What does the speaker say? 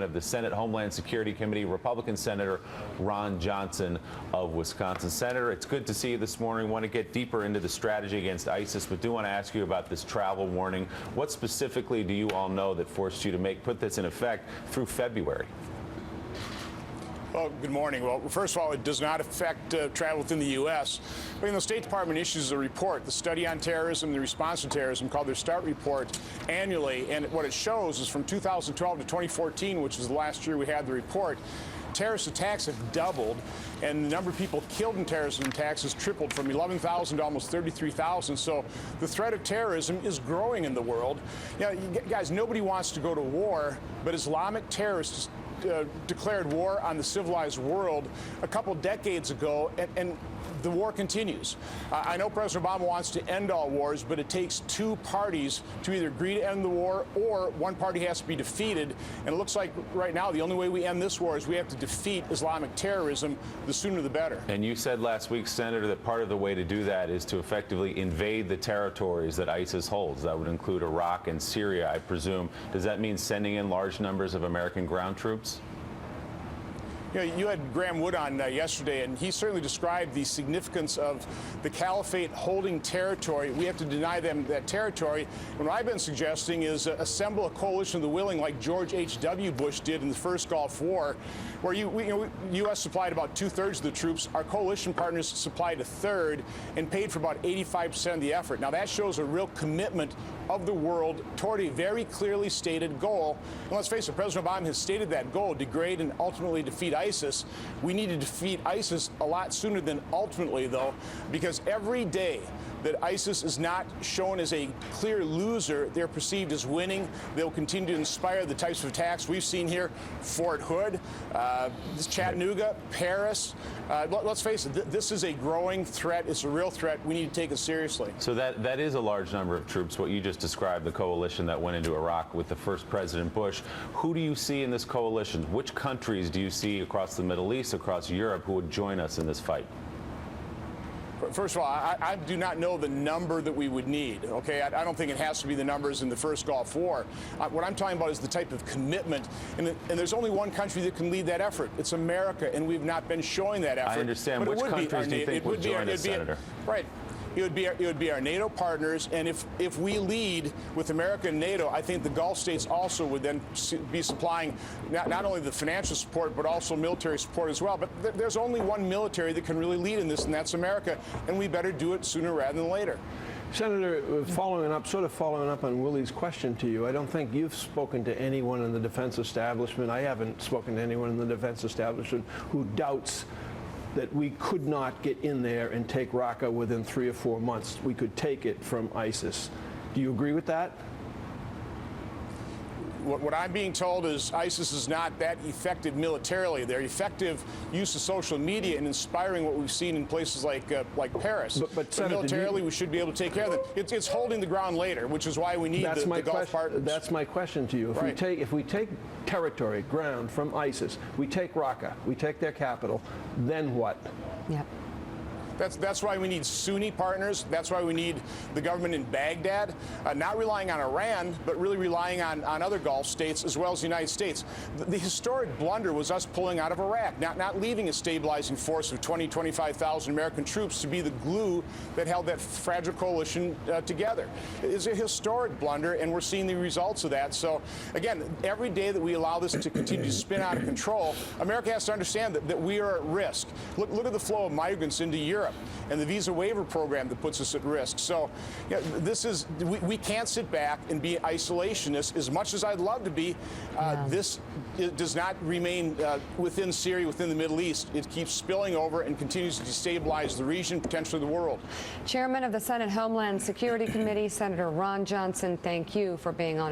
chairman of the Senate Homeland Security Committee, Republican Senator Ron Johnson of Wisconsin. Senator, it's good to see you this morning. Want to get deeper into the strategy against ISIS, but do want to ask you about this travel warning. What specifically do you all know that forced you to put this in effect through February? Well, good morning. Well, first of all, it does not affect travel within the U.S. The State Department issues a report, the Study on Terrorism and the Response to Terrorism, called their START report, annually. And what it shows is from 2012 to 2014, which is the last year we had the report, terrorist attacks have doubled, and the number of people killed in terrorism attacks has tripled from 11,000 to almost 33,000. So the threat of terrorism is growing in the world. Guys, nobody wants to go to war, but Islamic terrorists declared war on the civilized world a couple decades ago, and the war continues. I know President Obama wants to end all wars, but it takes two parties to either agree to end the war or one party has to be defeated. And it looks like right now the only way we end this war is we have to defeat Islamic terrorism. The sooner the better. And you said last week, Senator, that part of the way to do that is to effectively invade the territories that ISIS holds. That would include Iraq and Syria, I presume. Does that mean sending in large numbers of American ground troops? You had Graham Wood on yesterday, and he certainly described the significance of the caliphate holding territory. We have to deny them that territory. And what I've been suggesting is assemble a coalition of the willing like George H.W. Bush did in the first Gulf War, where U.S. supplied about 2/3 of the troops. Our coalition partners supplied 1/3 and paid for about 85% of the effort. Now, that shows a real commitment of the world toward a very clearly stated goal. And let's face it, President Obama has stated that goal, degrade and ultimately defeat ISIS. We need to defeat ISIS a lot sooner than ultimately, though, because every day that ISIS is not shown as a clear loser, they're perceived as winning. They'll continue to inspire the types of attacks we've seen here, Fort Hood, Chattanooga, Paris. Let's face it, this is a growing threat. It's a real threat. We need to take it seriously. So that is a large number of troops, what you just described, the coalition that went into Iraq with the first President Bush. Who do you see in this coalition? Which countries do you see across the Middle East, across Europe, who would join us in this fight? First of all, I do not know the number that we would need, okay? I don't think it has to be the numbers in the first Gulf War. What I'm talking about is the type of commitment, and there's only one country that can lead that effort. It's America, and we've not been showing that effort. I understand. Which countries do you think would join us, Senator? Right. It would be our NATO partners, and if we lead with America and NATO, I think the Gulf states also would then be supplying not only the financial support but also military support as well. But there's only one military that can really lead in this, and that's America, and we better do it sooner rather than later. Senator, following up on Willie's question to you, I don't think you've spoken to anyone in the defense establishment. I haven't spoken to anyone in the defense establishment who doubts that we could not get in there and take Raqqa within 3 or 4 months. We could take it from ISIS. Do you agree with that? What I'm being told is ISIS is not that effective militarily. Their effective use of social media and inspiring what we've seen in places like Paris. But Senator, militarily, we should be able to take care of them. It's holding the ground later, which is why we need the Gulf partners. That's my question to you. If we take territory, ground from ISIS, we take Raqqa, we take their capital, then what? Yep. That's why we need Sunni partners. That's why we need the government in Baghdad, not relying on Iran, but really relying on other Gulf states as well as the United States. The historic blunder was us pulling out of Iraq, not leaving a stabilizing force of 25,000 American troops to be the glue that held that fragile coalition together. It's a historic blunder, and we're seeing the results of that. So, again, every day that we allow this to continue to spin out of control, America has to understand that we are at risk. Look at the flow of migrants into Europe and the visa waiver program that puts us at risk. So we can't sit back and be isolationists as much as I'd love to be. This does not remain within Syria, within the Middle East. It keeps spilling over and continues to destabilize the region, potentially the world. Chairman of the Senate Homeland Security Committee, Senator Ron Johnson, thank you for being on